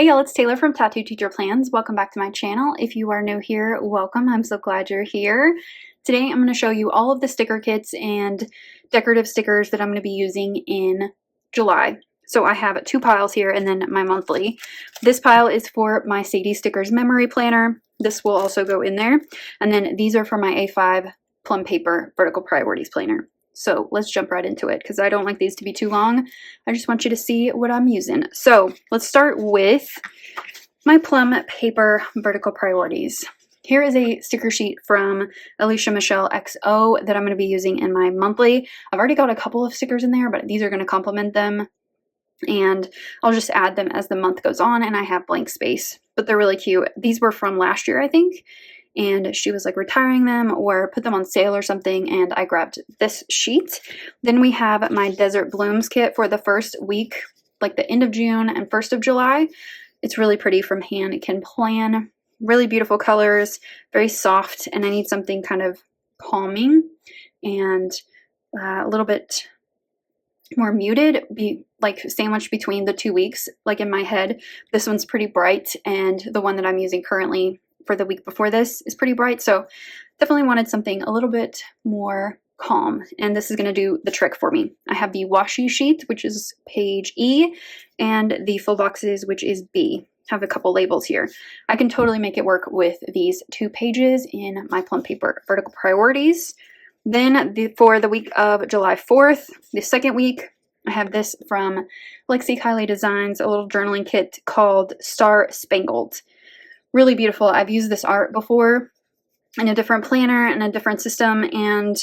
Hey y'all, it's Taylor from Tattoo Teacher Plans. Welcome back to my channel. If you are new here, welcome. I'm so glad you're here. Today I'm going to show you all of the sticker kits and decorative stickers that I'm going to be using in July. So I have two piles here and then my monthly. This pile is for my Sadie Stickers Memory Planner. This will also go in there. And then these are for my A5 Plum Paper Vertical Priorities Planner. So let's jump right into it because I don't like these to be too long. I just want you to see what I'm using. So let's start with my Plum Paper Vertical Priorities. Here is a sticker sheet from Alicia Michelle XO that I'm going to be using in my monthly. I've already got a couple of stickers in there, but these are going to complement them. And I'll just add them as the month goes on, and I have blank space. But they're really cute. These were from last year, I think. And she was like retiring them or put them on sale or something, and I grabbed this sheet. Then we have my Desert Blooms kit for the first week, like the end of June and 1st of July. It's really pretty from Hand Can Plan. Really beautiful colors, very soft, and I need something kind of calming and a little bit more muted, be like sandwiched between the 2 weeks, like in my head. This one's pretty bright, and the one that I'm using currently for the week before this is pretty bright, so definitely wanted something a little bit more calm, and this is going to do the trick for me. I have the washi sheet, which is page E, and the full boxes, which is B. Have a couple labels here. I can totally make it work with these 2 pages in my Plum Paper Vertical Priorities. Then for the week of July 4th, the second week, I have this from Lexi Kylie Designs, a little journaling kit called Star Spangled. Really beautiful. I've used this art before in a different planner and a different system, and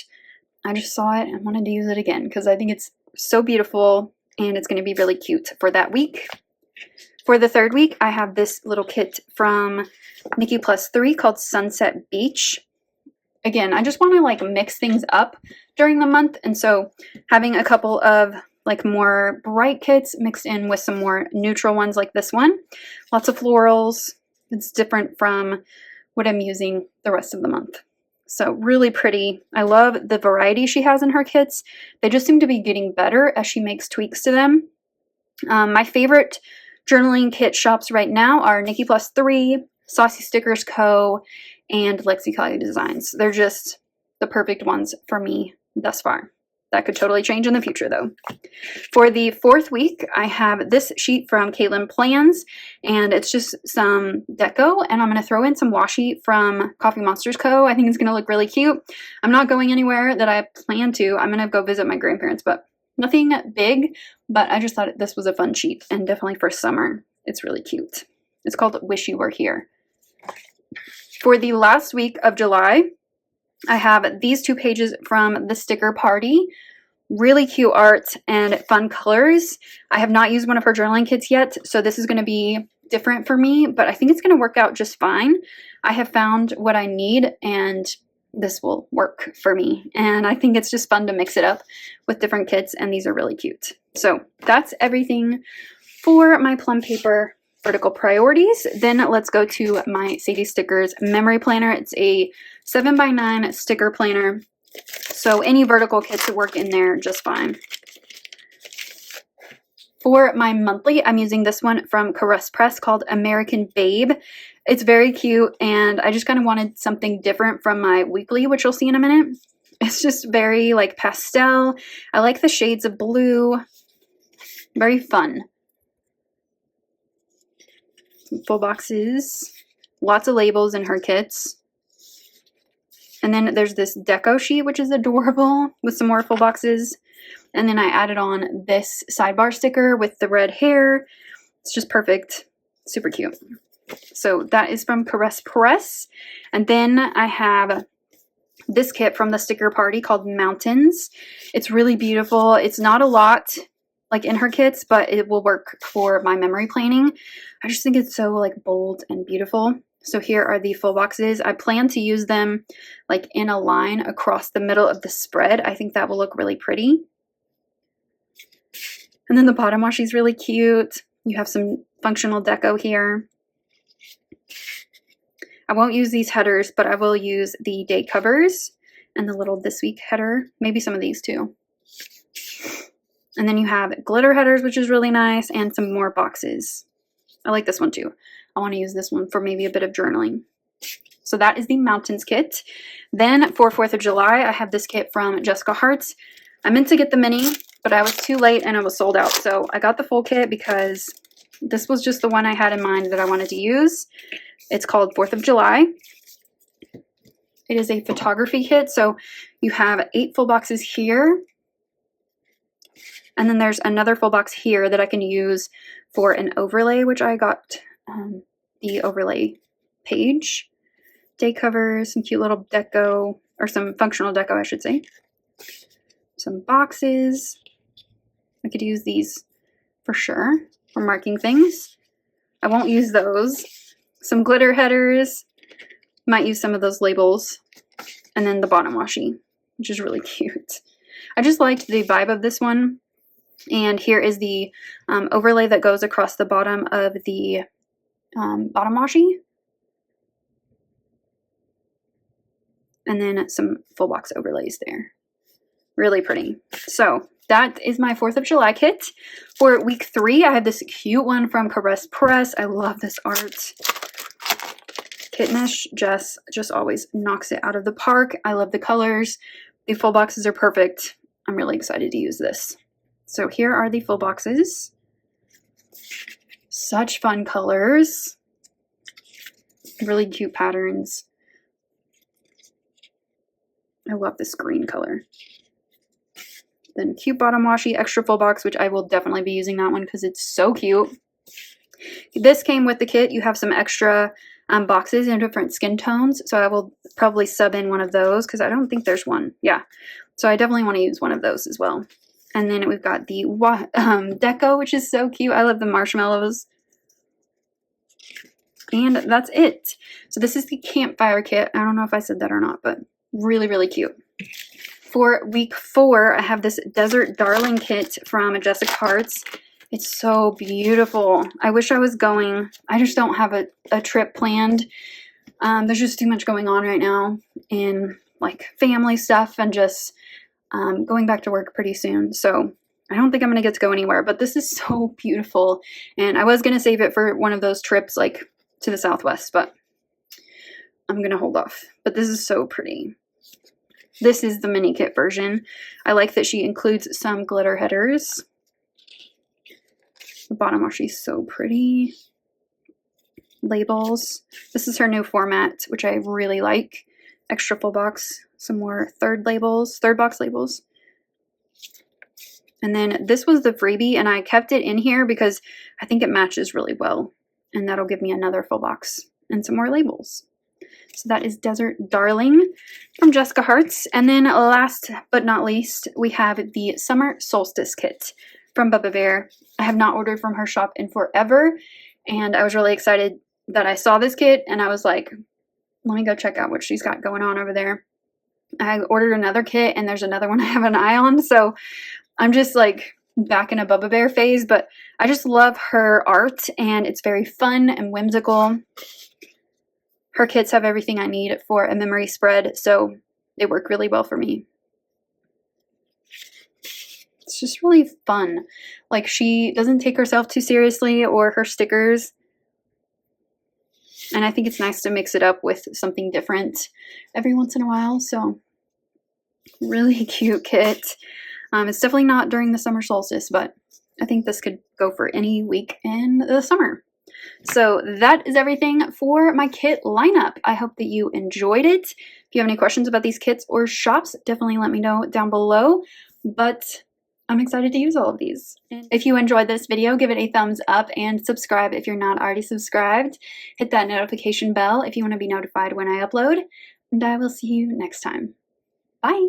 I just saw it and wanted to use it again because I think it's so beautiful and it's going to be really cute for that week. For the third week, I have this little kit from Nikki Plus 3 called Sunset Beach. Again, I just want to like mix things up during the month, and so having a couple of like more bright kits mixed in with some more neutral ones like this one. Lots of florals. It's different from what I'm using the rest of the month. So really pretty. I love the variety she has in her kits. They just seem to be getting better as she makes tweaks to them. My favorite journaling kit shops right now are Nikki Plus 3, Saucy Stickers Co., and Lexi Kylie Designs. They're just the perfect ones for me thus far. That could totally change in the future though. For the fourth week, I have this sheet from Caitlin Plans, and it's just some deco, and I'm going to throw in some washi from Coffee Monsters Co. I think it's going to look really cute. I'm not going anywhere that I plan to. I'm going to go visit my grandparents, but nothing big, but I just thought this was a fun sheet, and definitely for summer, it's really cute. It's called Wish You Were Here. For the last week of July, I have these 2 pages from the Sticker Party. Really cute art and fun colors. I have not used one of her journaling kits yet, so this is going to be different for me, but I think it's going to work out just fine. I have found what I need, and this will work for me. And I think it's just fun to mix it up with different kits, and these are really cute. So that's everything for my Plum Paper Vertical Priorities. Then let's go to my Sadie Stickers Memory Planner. It's a 7x9 sticker planner, so any vertical kits work in there just fine. For my monthly, I'm using this one from Caress Press called American Babe. It's very cute, and I just kind of wanted something different from my weekly, which you'll see in a minute. It's just very like pastel. I like the shades of blue. Very fun. Full boxes, lots of labels in her kits. And then there's this deco sheet, which is adorable, with some more full boxes. And then I added on this sidebar sticker with the red hair. It's just perfect. Super cute. So that is from Caress Press. And then I have this kit from the Sticker Party called Mountains. It's really beautiful. It's not a lot like in her kits, but it will work for my memory planning. I just think it's so like bold and beautiful. So here are the full boxes. I plan to use them like in a line across the middle of the spread. I think that will look really pretty. And then the bottom washi is really cute. You have some functional deco here. I won't use these headers, but I will use the day covers and the little this week header. Maybe some of these too. And then you have glitter headers, which is really nice, and some more boxes. I like this one too. I want to use this one for maybe a bit of journaling. So that is the Mountains kit. Then for 4th of July, I have this kit from Jessica Hart's. I meant to get the mini, but I was too late and it was sold out. So I got the full kit because this was just the one I had in mind that I wanted to use. It's called 4th of July. It is a photography kit. So you have 8 full boxes here. And then there's another full box here that I can use for an overlay, which I got the overlay page. Day covers, some cute little deco, or some functional deco, I should say. Some boxes. I could use these for sure for marking things. I won't use those. Some glitter headers. Might use some of those labels. And then the bottom washi, which is really cute. I just liked the vibe of this one. And here is the overlay that goes across the bottom of the bottom washi. And then some full box overlays there. Really pretty. So that is my 4th of July kit. For week 3, I have this cute one from Caress Press. I love this art. Kitnish Jess just always knocks it out of the park. I love the colors. The full boxes are perfect. I'm really excited to use this. So here are the full boxes. Such fun colors. Really cute patterns. I love this green color. Then cute bottom washi, extra full box, which I will definitely be using that one because it's so cute. This came with the kit. You have some extra boxes in different skin tones. So I will probably sub in one of those because I don't think there's one. Yeah. So I definitely want to use one of those as well. And then we've got the deco, which is so cute. I love the marshmallows. And that's it. So this is the Campfire kit. I don't know if I said that or not, but really, really cute. For week 4, I have this Desert Darling kit from Jessica Hart's. It's so beautiful. I wish I was going. I just don't have a trip planned. There's just too much going on right now in like family stuff and just going back to work pretty soon. So I don't think I'm going to get to go anywhere, but this is so beautiful. And I was going to save it for one of those trips like to the Southwest, but I'm going to hold off. But this is so pretty. This is the mini kit version. I like that she includes some glitter headers. The bottom washi is so pretty. Labels. This is her new format, which I really like. Extra full box. Some more third box labels. And then this was the freebie, and I kept it in here because I think it matches really well. And that'll give me another full box and some more labels. So that is Desert Darling from Jessica Hart's. And then last but not least, we have the Summer Solstice kit from Bubba Bear. I have not ordered from her shop in forever, and I was really excited that I saw this kit, and I was like, let me go check out what she's got going on over there. I ordered another kit, and there's another one I have an eye on, so I'm just like back in a Bubba Bear phase, but I just love her art, and it's very fun and whimsical. Her kits have everything I need for a memory spread, so they work really well for me. It's just really fun. Like, she doesn't take herself too seriously or her stickers. And I think it's nice to mix it up with something different every once in a while. So, really cute kit. It's definitely not during the summer solstice, but I think this could go for any week in the summer. So that is everything for my kit lineup. I hope that you enjoyed it. If you have any questions about these kits or shops, definitely let me know down below. But I'm excited to use all of these. If you enjoyed this video, give it a thumbs up and subscribe if you're not already subscribed. Hit that notification bell if you want to be notified when I upload. And I will see you next time. Bye!